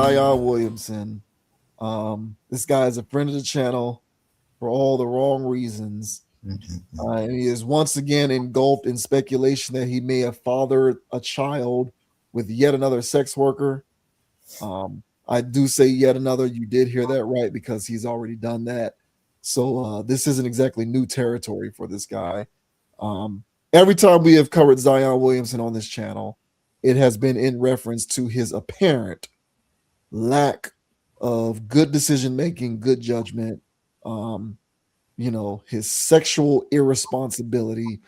Zion Williamson. This guy is a friend of the channel for all the wrong reasons. And he is once again engulfed in speculation that he may have fathered a child with yet another sex worker. I do say yet another. You did hear that right, because he's already done that. So this isn't exactly new territory for this guy. Every time we have covered Zion Williamson on this channel, it has been in reference to his apparent lack of good decision making, good judgment, his sexual irresponsibility,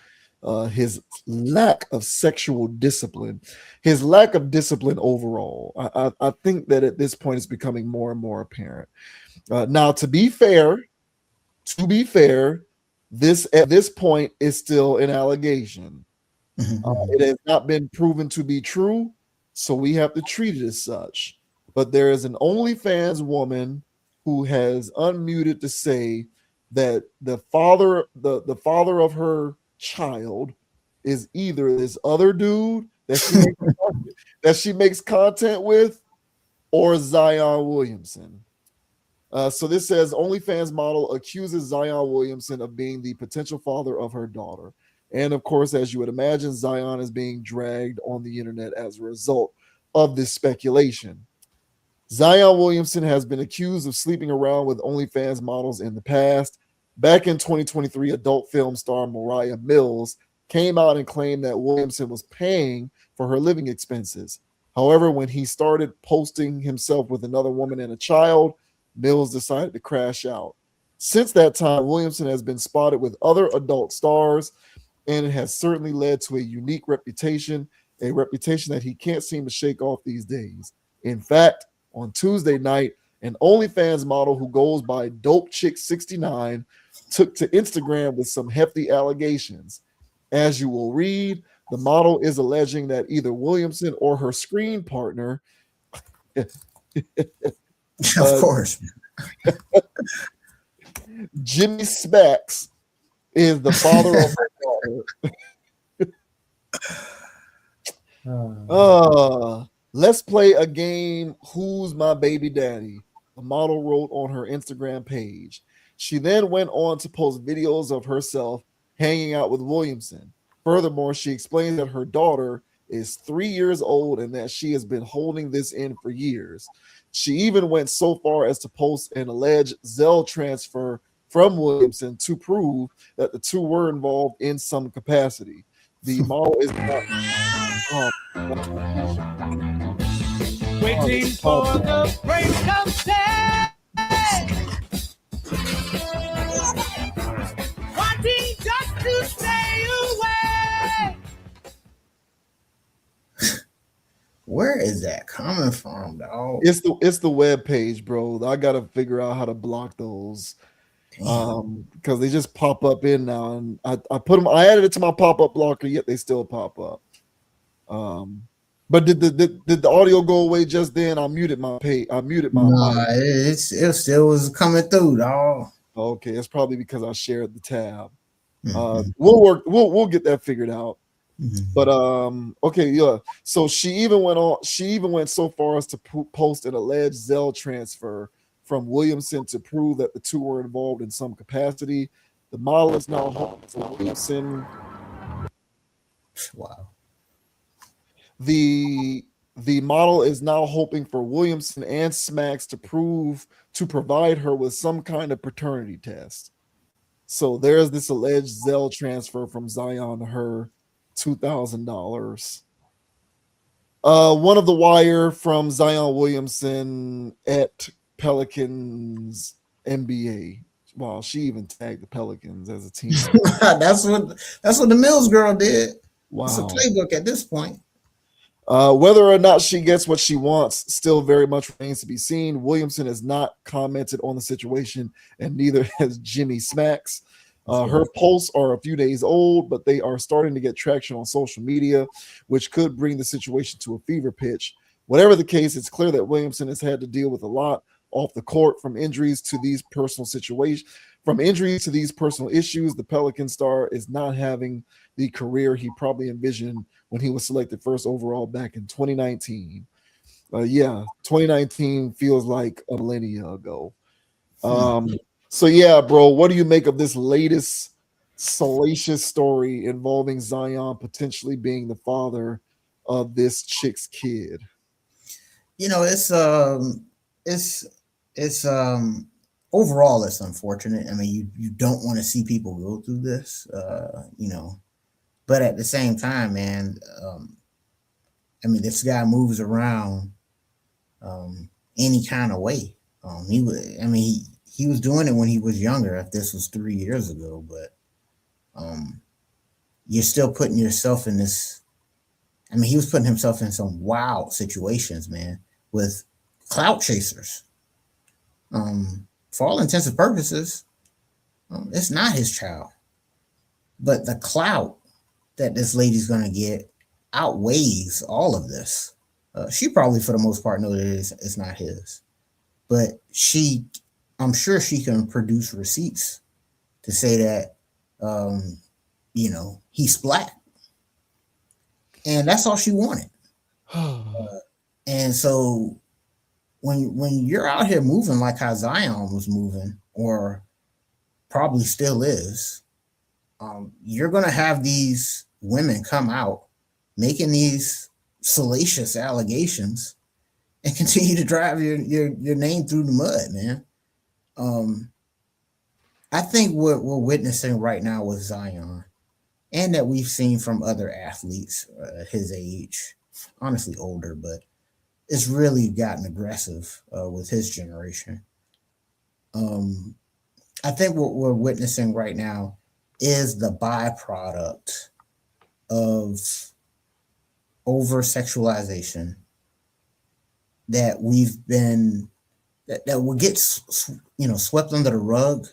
his lack of sexual discipline, his lack of discipline overall. I think that at this point it's becoming more and more apparent. Now, to be fair, this at this point is still an allegation. It has not been proven to be true, so we have to treat it as such. But there is an OnlyFans woman who has unmuted to say that the father of her child is either this other dude that she makes content with, or Zion Williamson. So this says OnlyFans model accuses Zion Williamson of being the potential father of her daughter. And of course, as you would imagine, Zion is being dragged on the internet as a result of this speculation. Zion Williamson has been accused of sleeping around with OnlyFans models in the past. Back in 2023, adult film star Mariah Mills came out and claimed that Williamson was paying for her living expenses. However, when he started posting himself with another woman and a child, Mills decided to crash out. Since that time, Williamson has been spotted with other adult stars, and it has certainly led to a unique reputation, a reputation that he can't seem to shake off these days. In fact, on Tuesday night, an OnlyFans model who goes by Dope Chick 69 took to Instagram with some hefty allegations. As you will read, the model is alleging that either Williamson or her screen partner of course, Jimmy Smacks is the father of her daughter. Let's play a game. Who's my baby daddy? The model wrote on her Instagram page. She then went on to post videos of herself hanging out with Williamson. Furthermore, she explained that her daughter is 3 years old and that she has been holding this in for years. She even went so far as to post an alleged Zelle transfer from Williamson to prove that the two were involved in some capacity. The model is not waiting for the break of day, wanting just to stay away. Where is that coming from, dog? It's the web page, bro. I gotta figure out how to block those. Because they just pop up in now, and I put them. I added it to my pop-up blocker, yet they still pop up. But did the audio go away just then? I muted my page. I muted my. Nah, it still was coming through, dog. Okay, it's probably because I shared the tab. We'll get that figured out. But okay, yeah. So she even went so far as to post an alleged Zelle transfer from Williamson to prove that the two were involved in some capacity. The model is now home for Williamson. Wow. The model is now hoping for Williamson and Smacks to provide her with some kind of paternity test. So there's this alleged Zelle transfer from Zion to her, $2,000. One of the wire from Zion Williamson at Pelicans NBA. Wow, she even tagged the Pelicans as a team. that's what the Mills girl did. Wow. It's a playbook at this point. Whether or not she gets what she wants still very much remains to be seen. Williamson has not commented on the situation, and neither has Jimmy Smacks. Her posts are a few days old, but they are starting to get traction on social media, which could bring the situation to a fever pitch. Whatever the case, it's clear that Williamson has had to deal with a lot off the court, from injuries to these personal situations. From injuries to these personal issues, the Pelican star is not having the career he probably envisioned when he was selected first overall back in 2019. Yeah, 2019 feels like a millennia ago. So yeah, bro, what do you make of this latest salacious story involving Zion potentially being the father of this chick's kid? You know, it's it's overall it's unfortunate. I mean, you don't want to see people go through this, you know, but at the same time, man, I mean, this guy moves around any kind of way. He was, I mean, he was doing it when he was younger. If this was 3 years ago, but um, you're still putting yourself in this. I mean, he was putting himself in some wild situations, man, with clout chasers. For all intents and purposes, it's not his child, but the clout that this lady's going to get outweighs all of this. She probably, for the most part, knows that it's not his, but I'm sure she can produce receipts to say that, um, you know, he's black, and that's all she wanted. And so when you're out here moving like how Zion was moving, or probably still is, you're gonna have these women come out making these salacious allegations and continue to drive your name through the mud, man. Um, I think what we're witnessing right now with Zion, and that we've seen from other athletes his age, honestly older, but it's really gotten aggressive with his generation. Um, I think what we're witnessing right now is the byproduct of over sexualization that we've been that will get swept under the rug.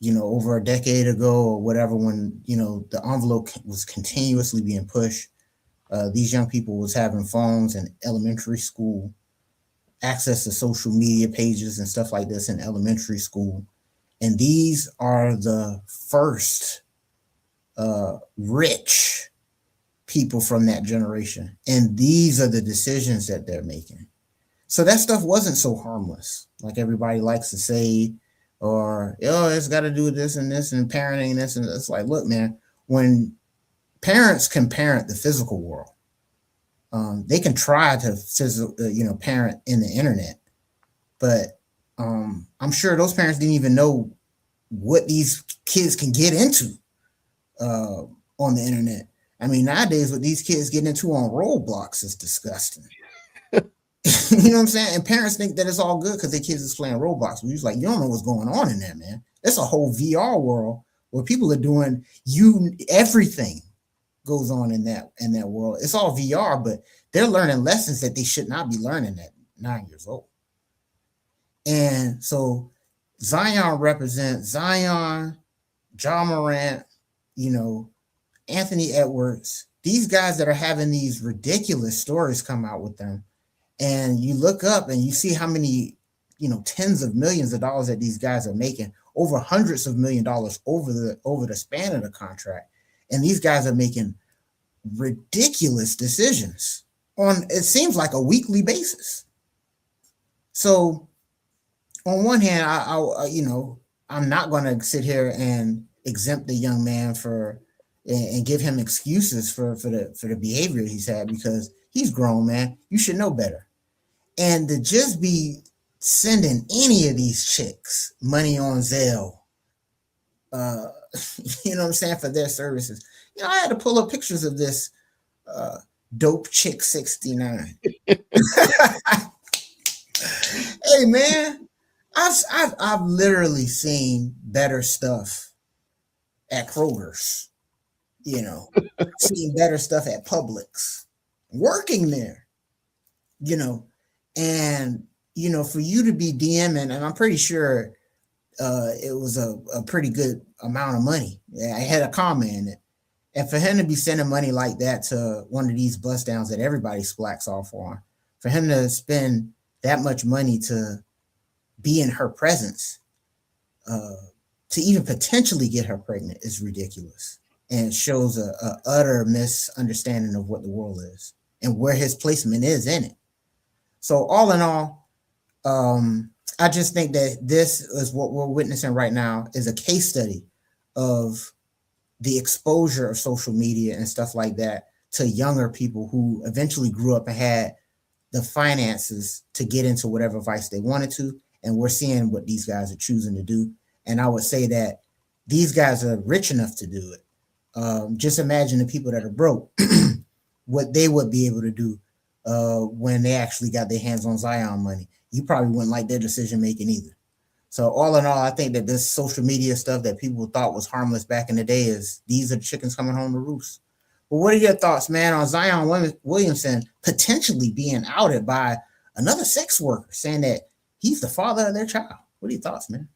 You know, over a decade ago or whatever, when the envelope was continuously being pushed. These young people was having phones in elementary school, access to social media pages and stuff like this in elementary school. And these are the first rich people from that generation. And these are the decisions that they're making. So that stuff wasn't so harmless, like everybody likes to say, or, oh, it's got to do with this and parenting and this. And it's like, look, man, when parents can parent the physical world, they can try to parent in the internet, but I'm sure those parents didn't even know what these kids can get into on the internet. I mean, nowadays what these kids get into on Roblox is disgusting. You know what I'm saying? And parents think that it's all good because their kids is playing Roblox. We're just like, you don't know what's going on in there, man. It's a whole VR world where people are doing everything goes on in that world. It's all VR, but they're learning lessons that they should not be learning at 9 years old. And so Zion represents Zion, Ja Morant, Anthony Edwards, these guys that are having these ridiculous stories come out with them. And you look up and you see how many, tens of millions of dollars that these guys are making, over hundreds of $1 million over the span of the contract. And these guys are making ridiculous decisions on, it seems like, a weekly basis. So on one hand, I'm not going to sit here and exempt the young man and give him excuses for the behavior he's had, because he's grown, man. You should know better. And to just be sending any of these chicks money on Zelle, you know what I'm saying, for their services. I had to pull up pictures of this dope chick 69. Hey, man, I've literally seen better stuff at Kroger's, seen better stuff at Publix, working there, and, for you to be DMing, and I'm pretty sure it was a pretty good amount of money. Yeah, I had a comment in it. And for him to be sending money like that to one of these bust downs that everybody splacks off on, for him to spend that much money to be in her presence, to even potentially get her pregnant, is ridiculous. And it shows a utter misunderstanding of what the world is. and where his placement is in it. So all in all, I just think that this is what we're witnessing right now is a case study of the exposure of social media and stuff like that to younger people who eventually grew up and had the finances to get into whatever vice they wanted to. And we're seeing what these guys are choosing to do. And I would say that these guys are rich enough to do it. Just imagine the people that are broke, what they would be able to do when they actually got their hands on Zion money. You probably wouldn't like their decision making either. So all in all, I think that this social media stuff that people thought was harmless back in the day is these are the chickens coming home to roost. Well, what are your thoughts, man, on Zion Williamson potentially being outed by another sex worker saying that he's the father of their child? What are your thoughts, man?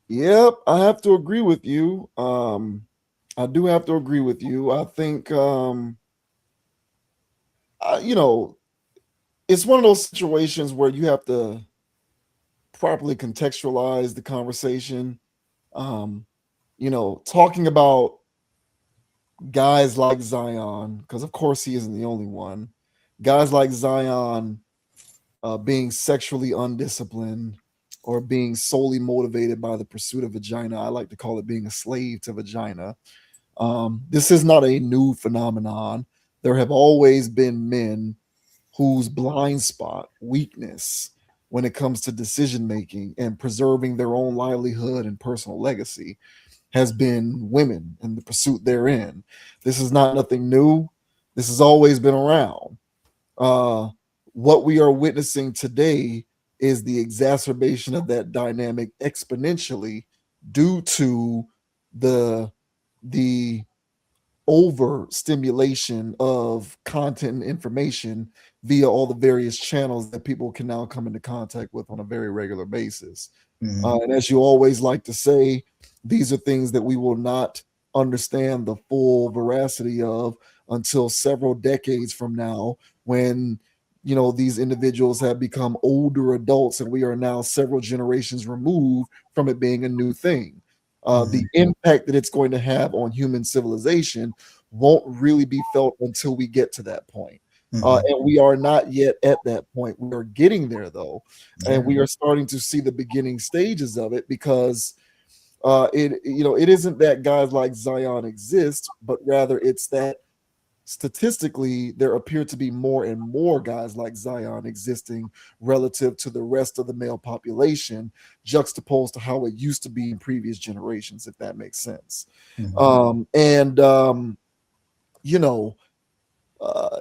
Yep, I have to agree with you. I do have to agree with you. I think, it's one of those situations where you have to properly contextualize the conversation. Talking about guys like Zion, because of course he isn't the only one. Guys like Zion being sexually undisciplined or being solely motivated by the pursuit of vagina. I like to call it being a slave to vagina. This is not a new phenomenon. There have always been men whose blind spot, weakness, when it comes to decision making and preserving their own livelihood and personal legacy has been women and the pursuit therein. This is not nothing new. This has always been around. What we are witnessing today is the exacerbation of that dynamic exponentially due to the overstimulation of content and information via all the various channels that people can now come into contact with on a very regular basis. And as you always like to say, these are things that we will not understand the full veracity of until several decades from now, when these individuals have become older adults and we are now several generations removed from it being a new thing. The impact that it's going to have on human civilization won't really be felt until we get to that point. And we are not yet at that point. We are getting there though, and we are starting to see the beginning stages of it, because it isn't that guys like Zion exist, but rather it's that statistically there appear to be more and more guys like Zion existing relative to the rest of the male population, juxtaposed to how it used to be in previous generations, if that makes sense.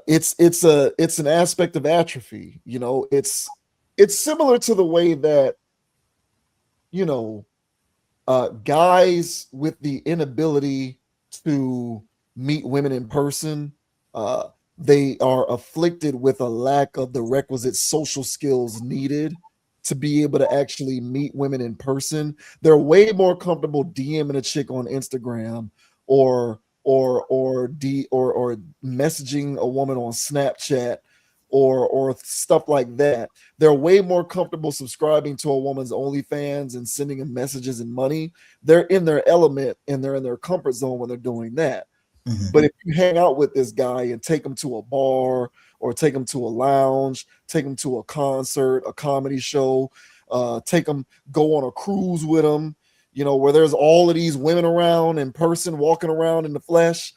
It's an aspect of atrophy. It's similar to the way that guys with the inability to meet women in person, they are afflicted with a lack of the requisite social skills needed to be able to actually meet women in person. They're way more comfortable DMing a chick on Instagram or messaging a woman on Snapchat or stuff like that. They're way more comfortable subscribing to a woman's OnlyFans and sending them messages and money. They're in their element and they're in their comfort zone when they're doing that. But if you hang out with this guy and take him to a bar or take him to a lounge, take him to a concert, a comedy show, take him, go on a cruise with him, where there's all of these women around in person, walking around in the flesh,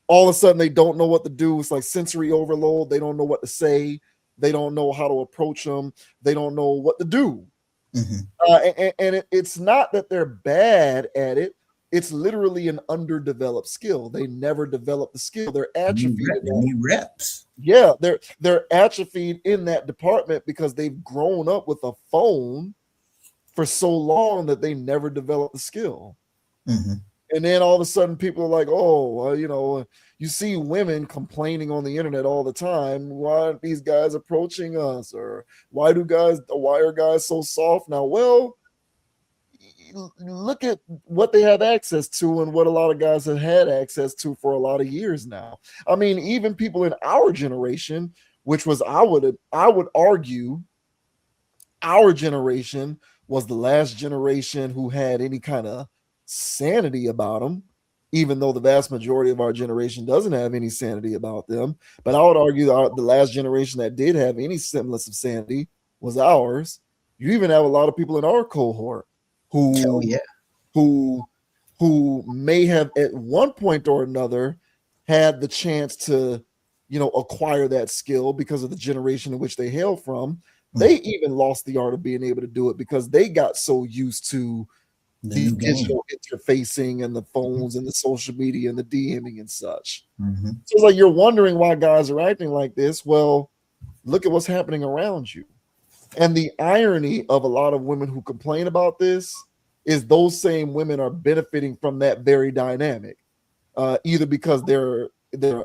all of a sudden they don't know what to do. It's like sensory overload. They don't know what to say. They don't know how to approach them. They don't know what to do. It's not that they're bad at it. It's literally an underdeveloped skill. They never developed the skill. They're atrophied. They need reps. Yeah, they're atrophied in that department because they've grown up with a phone for so long that they never developed the skill. And then all of a sudden people are like, oh, you see women complaining on the internet all the time. Why aren't these guys approaching us? Or why are guys so soft now? Well, look at what they have access to and what a lot of guys have had access to for a lot of years now. I mean, even people in our generation, which was, I would argue, our generation was the last generation who had any kind of sanity about them. even though the vast majority of our generation doesn't have any sanity about them. But I would argue that the last generation that did have any semblance of sanity was ours. You even have a lot of people in our cohort Oh who yeah. who who may have at one point or another had the chance to, acquire that skill because of the generation in which they hail from. They even lost the art of being able to do it because they got so used to The the new game. digital interfacing and the phones and the social media and the DMing and such. Mm-hmm. So it's like you're wondering why guys are acting like this. Well, look at what's happening around you. And the irony of a lot of women who complain about this is those same women are benefiting from that very dynamic, either because they're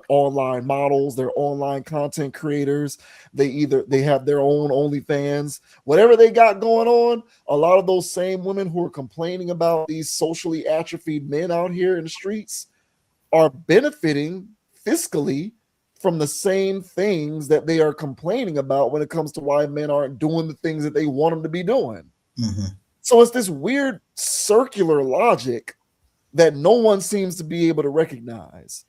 online models, they're online content creators, they have their own OnlyFans, whatever they got going on. A lot of those same women who are complaining about these socially atrophied men out here in the streets are benefiting fiscally from the same things that they are complaining about when it comes to why men aren't doing the things that they want them to be doing. Mm-hmm. So it's this weird circular logic that no one seems to be able to recognize.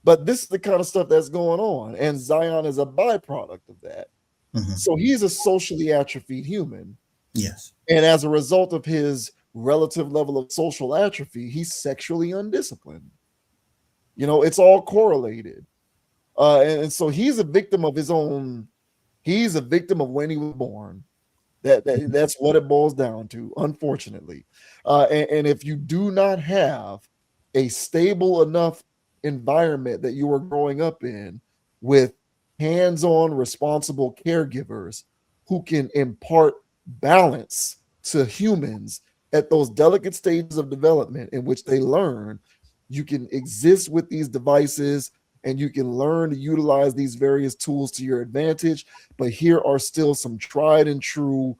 But this is the kind of stuff that's going on, and Zion is a byproduct of that. Mm-hmm. So he's a socially atrophied human. Yes. And as a result of his relative level of social atrophy, he's sexually undisciplined. It's all correlated. And so he's a victim of his own. He's a victim of when he was born. That's what it boils down to, unfortunately. And if you do not have a stable enough environment that you are growing up in with hands-on responsible caregivers who can impart balance to humans at those delicate stages of development in which they learn, you can exist with these devices and you can learn to utilize these various tools to your advantage. But here are still some tried and true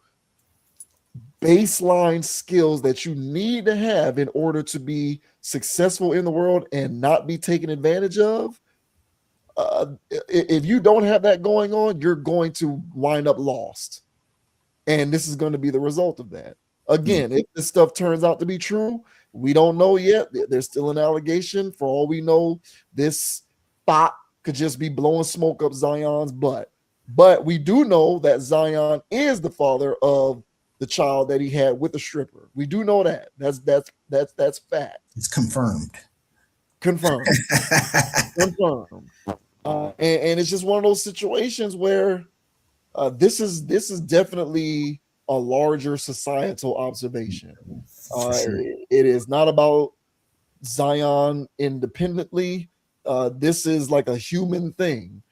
baseline skills that you need to have in order to be successful in the world and not be taken advantage of. If you don't have that going on, you're going to wind up lost. And this is going to be the result of that. Again, if this stuff turns out to be true, we don't know yet. There's still an allegation. For all we know, this thought could just be blowing smoke up Zion's butt. But we do know that Zion is the father of the child that he had with the stripper. We do know that. That's fact. It's confirmed. Confirmed. Confirmed. And it's just one of those situations where this is definitely a larger societal observation. Sure. It is not about Zion independently. This is like a human thing.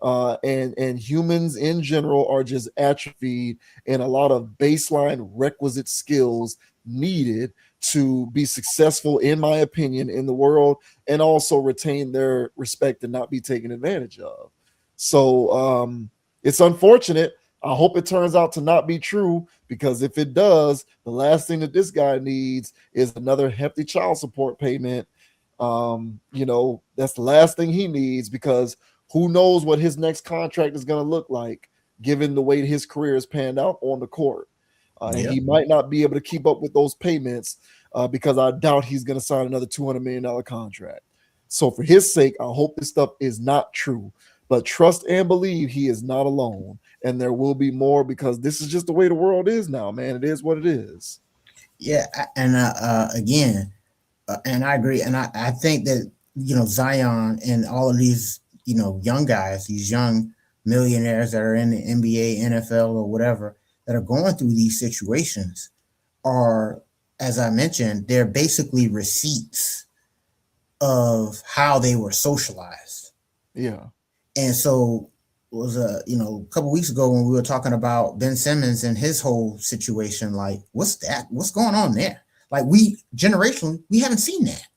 And humans in general are just atrophied in a lot of baseline requisite skills needed to be successful, in my opinion, in the world, and also retain their respect and not be taken advantage of. So it's unfortunate. I hope it turns out to not be true, because if it does, the last thing that this guy needs is another hefty child support payment. That's the last thing he needs, because who knows what his next contract is going to look like, given the way his career has panned out on the court. And he might not be able to keep up with those payments because I doubt he's going to sign another $200 million contract. So for his sake, I hope this stuff is not true. But trust and believe he is not alone. And there will be more, because this is just the way the world is now, man. It is what it is. Yeah. And again, and I agree. And I think that, Zion and all of these, young guys, these young millionaires that are in the NBA, NFL, or whatever, that are going through these situations are, as I mentioned, they're basically receipts of how they were socialized. Yeah. And so it was a couple weeks ago when we were talking about Ben Simmons and his whole situation, like, what's going on there? Like, we generationally, we haven't seen that.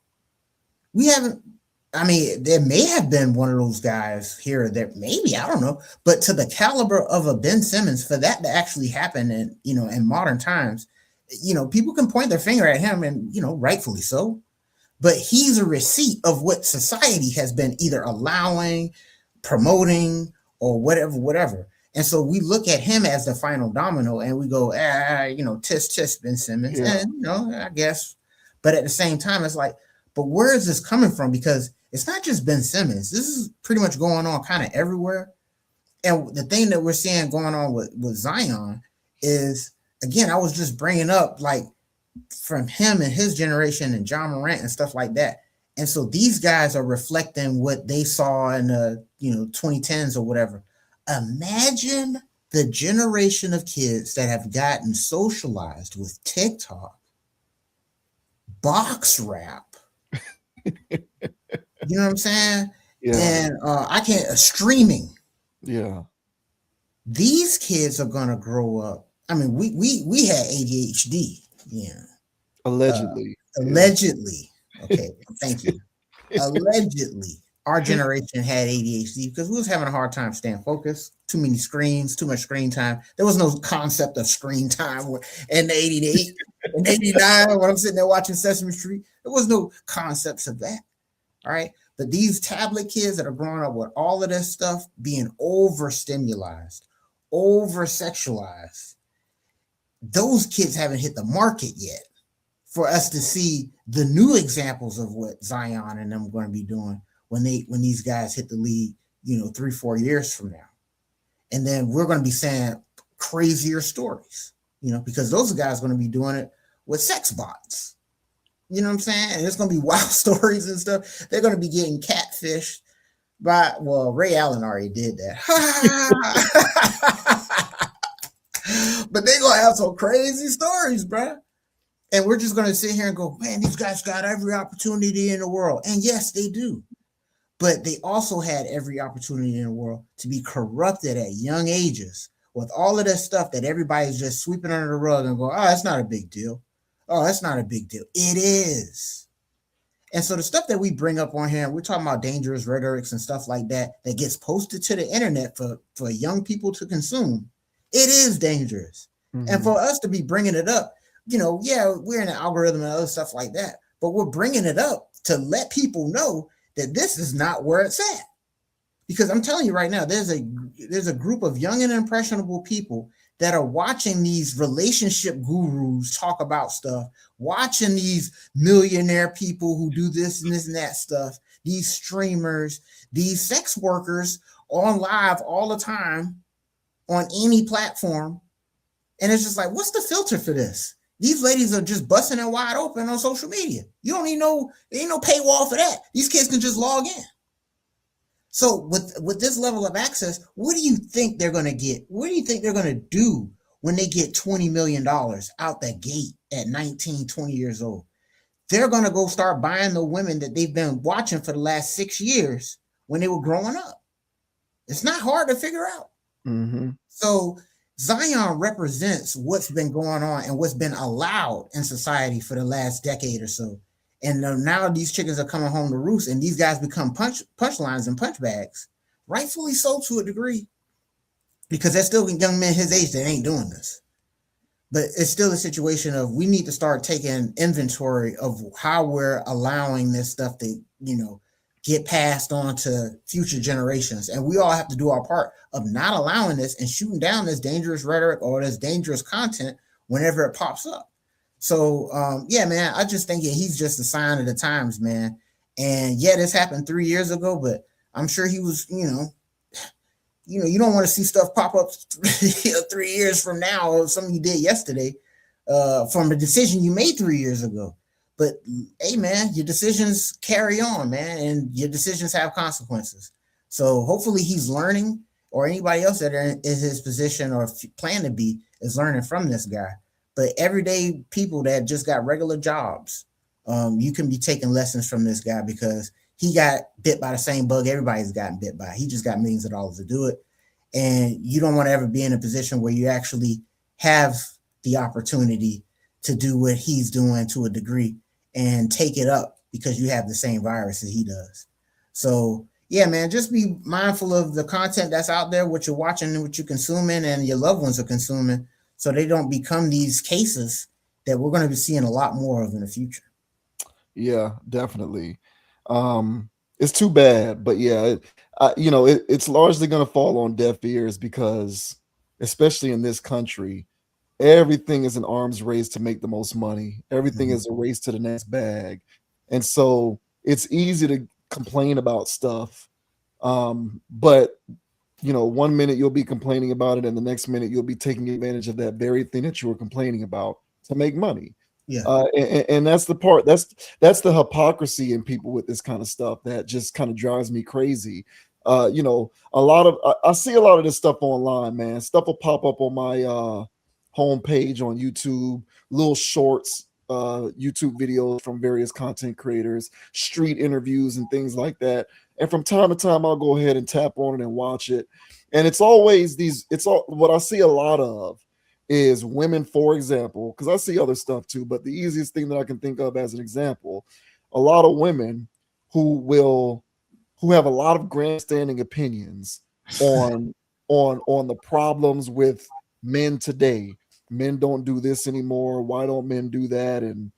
We haven't. I mean, there may have been one of those guys here that maybe, I don't know, but to the caliber of a Ben Simmons, for that to actually happen in modern times, people can point their finger at him, and, rightfully so, but he's a receipt of what society has been either allowing, promoting, or whatever. And so we look at him as the final domino, and we go, tisk Ben Simmons. Yeah. And, I guess, but at the same time, it's like, But where is this coming from? Because it's not just Ben Simmons. This is pretty much going on kind of everywhere. And the thing that we're seeing going on with Zion is, again, I was just bringing up like from him and his generation and John Morant and stuff like that. And so these guys are reflecting what they saw in the 2010s or whatever. Imagine the generation of kids that have gotten socialized with TikTok, box rap. You know what I'm saying? Yeah. And I can't streaming. Yeah. These kids are gonna grow up. I mean, we had ADHD. Yeah. Allegedly. Allegedly. Okay. Thank you. Allegedly, our generation had ADHD because we was having a hard time staying focused. Too many screens, too much screen time. There was no concept of screen time in the 88 and 89 when I'm sitting there watching Sesame Street. There was no concepts of that. All right. But these tablet kids that are growing up with all of this stuff being overstimulated, over-sexualized, those kids haven't hit the market yet for us to see the new examples of what Zion and them are going to be doing when these guys hit the league, 3-4 years from now. And then we're going to be saying crazier stories, because those guys are going to be doing it with sex bots. You know what I'm saying? And it's going to be wild stories and stuff. They're going to be getting catfished by, well, Ray Allen already did that. But they're going to have some crazy stories, bro. And we're just going to sit here and go, man, these guys got every opportunity in the world. And yes, they do. But they also had every opportunity in the world to be corrupted at young ages with all of that stuff that everybody's just sweeping under the rug and go, oh, that's not a big deal. Oh, that's not a big deal. It is. And so the stuff that we bring up on here, we're talking about dangerous rhetorics and stuff like that gets posted to the internet for young people to consume. It is dangerous. Mm-hmm. And for us to be bringing it up, we're in an algorithm and other stuff like that, but we're bringing it up to let people know that this is not where it's at. Because I'm telling you right now, there's a group of young and impressionable people that are watching these relationship gurus talk about stuff, watching these millionaire people who do this and that stuff, these streamers, these sex workers on live all the time on any platform. And it's just like, what's the filter for this? These ladies are just busting it wide open on social media. You don't even know, there ain't no paywall for that. These kids can just log in. So with this level of access, what do you think they're going to get? What do you think they're going to do when they get $20 million out the gate at 19, 20 years old? They're going to go start buying the women that they've been watching for the last 6 years when they were growing up. It's not hard to figure out. Mm-hmm. So Zion represents what's been going on and what's been allowed in society for the last decade or so. And now these chickens are coming home to roost, and these guys become punchlines and punch bags, rightfully so to a degree, because there's still young men his age that ain't doing this. But it's still a situation of we need to start taking inventory of how we're allowing this stuff to, get passed on to future generations. And we all have to do our part of not allowing this and shooting down this dangerous rhetoric or this dangerous content whenever it pops up. So, man, I just think he's just a sign of the times, man. And yeah, this happened 3 years ago, but I'm sure he was, you don't want to see stuff pop up 3 years from now or something you did yesterday from a decision you made 3 years ago. But hey, man, your decisions carry on, man, and your decisions have consequences. So hopefully he's learning, or anybody else that is in his position or plan to be is learning from this guy. But everyday people that just got regular jobs, you can be taking lessons from this guy because he got bit by the same bug everybody's gotten bit by. He just got millions of dollars to do it. And you don't want to ever be in a position where you actually have the opportunity to do what he's doing to a degree and take it up because you have the same virus as he does. So, yeah, man, just be mindful of the content that's out there, what you're watching and what you're consuming and your loved ones are consuming, so they don't become these cases that we're going to be seeing a lot more of in the future. Yeah, definitely. It's too bad, but yeah, it's largely going to fall on deaf ears because, especially in this country, everything is an arms race to make the most money. Everything is a race to the next bag. And so it's easy to complain about stuff. But 1 minute you'll be complaining about it, and the next minute you'll be taking advantage of that very thing that you were complaining about to make money. Yeah. And that's the part, that's the hypocrisy in people with this kind of stuff that just kind of drives me crazy. A lot of I see a lot of this stuff online, man. Stuff will pop up on my homepage on YouTube, little shorts, YouTube videos from various content creators, street interviews, and things like that. And from time to time, I'll go ahead and tap on it and watch it. And it's always what I see a lot of is women, for example, because I see other stuff too, but the easiest thing that I can think of as an example, a lot of women who have a lot of grandstanding opinions on the problems with men today. Men don't do this anymore. Why don't men do that? And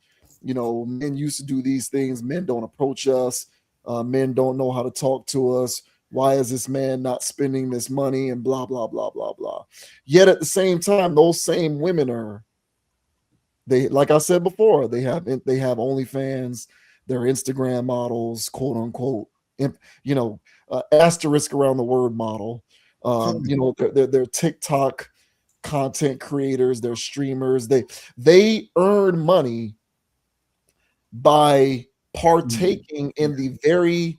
men used to do these things. Men don't approach us. Men don't know how to talk to us. Why is this man not spending this money? And blah, blah, blah, blah, blah. Yet at the same time, those same women like I said before, they have OnlyFans, they're Instagram models, quote unquote, asterisk around the word model. They're TikTok content creators, they're streamers. They earn money by partaking in the very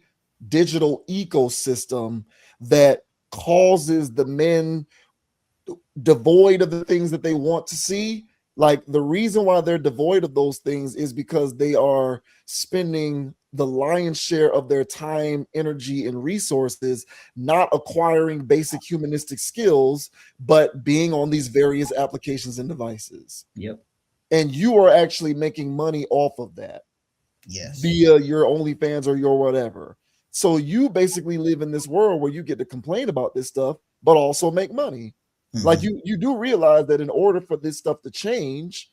digital ecosystem that causes the men devoid of the things that they want to see. Like, the reason why they're devoid of those things is because they are spending the lion's share of their time, energy, and resources not acquiring basic humanistic skills, but being on these various applications and devices. Yep. And you are actually making money off of that. Yes. Via your OnlyFans or your whatever. So you basically live in this world where you get to complain about this stuff, but also make money. Mm-hmm. Like, you do realize that in order for this stuff to change,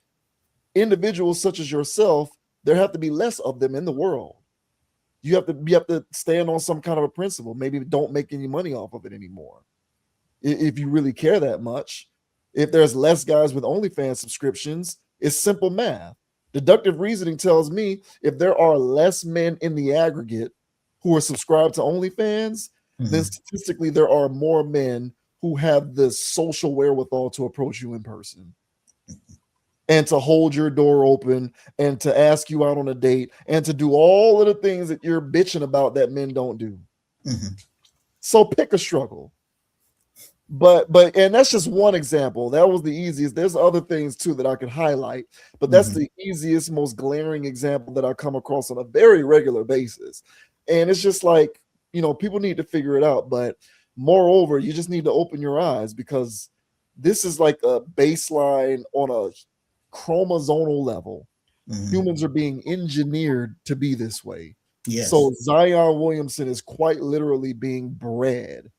individuals such as yourself, there have to be less of them in the world. You have to stand on some kind of a principle. Maybe don't make any money off of it anymore. If you really care that much. If there's less guys with OnlyFans subscriptions, it's simple math. Deductive reasoning tells me if there are less men in the aggregate who are subscribed to OnlyFans, then statistically there are more men who have the social wherewithal to approach you in person and to hold your door open and to ask you out on a date and to do all of the things that you're bitching about that men don't do. So pick a struggle. But and that's just one example. That was the easiest. There's other things too that I could highlight, but that's the easiest, most glaring example that I come across on a very regular basis. And it's just like, people need to figure it out. But moreover, you just need to open your eyes, because this is like a baseline on a chromosomal level. Humans are being engineered to be this way. Yes. So Zion Williamson is quite literally being bred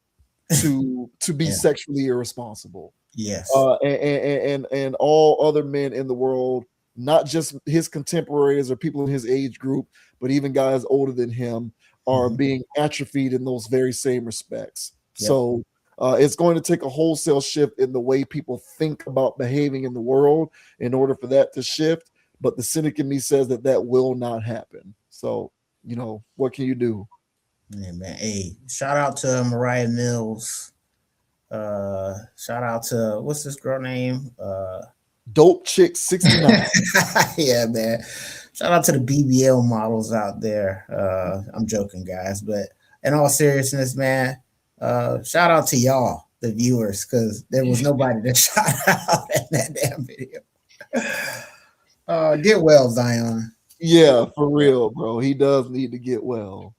to be sexually irresponsible. Yes. And all other men in the world, not just his contemporaries or people in his age group, but even guys older than him, are being atrophied in those very same respects. Yep. So it's going to take a wholesale shift in the way people think about behaving in the world in order for that to shift. But the cynic in me says that will not happen. So, what can you do? Yeah, man. Hey, shout out to Mariah Mills. Shout out to, what's this girl name? Dope Chick 69. Yeah, man. Shout out to the BBL models out there. I'm joking, guys, but in all seriousness, man, shout out to y'all, the viewers, because there was nobody to shout out in that damn video. Get well, Zion. Yeah, for real, bro. He does need to get well.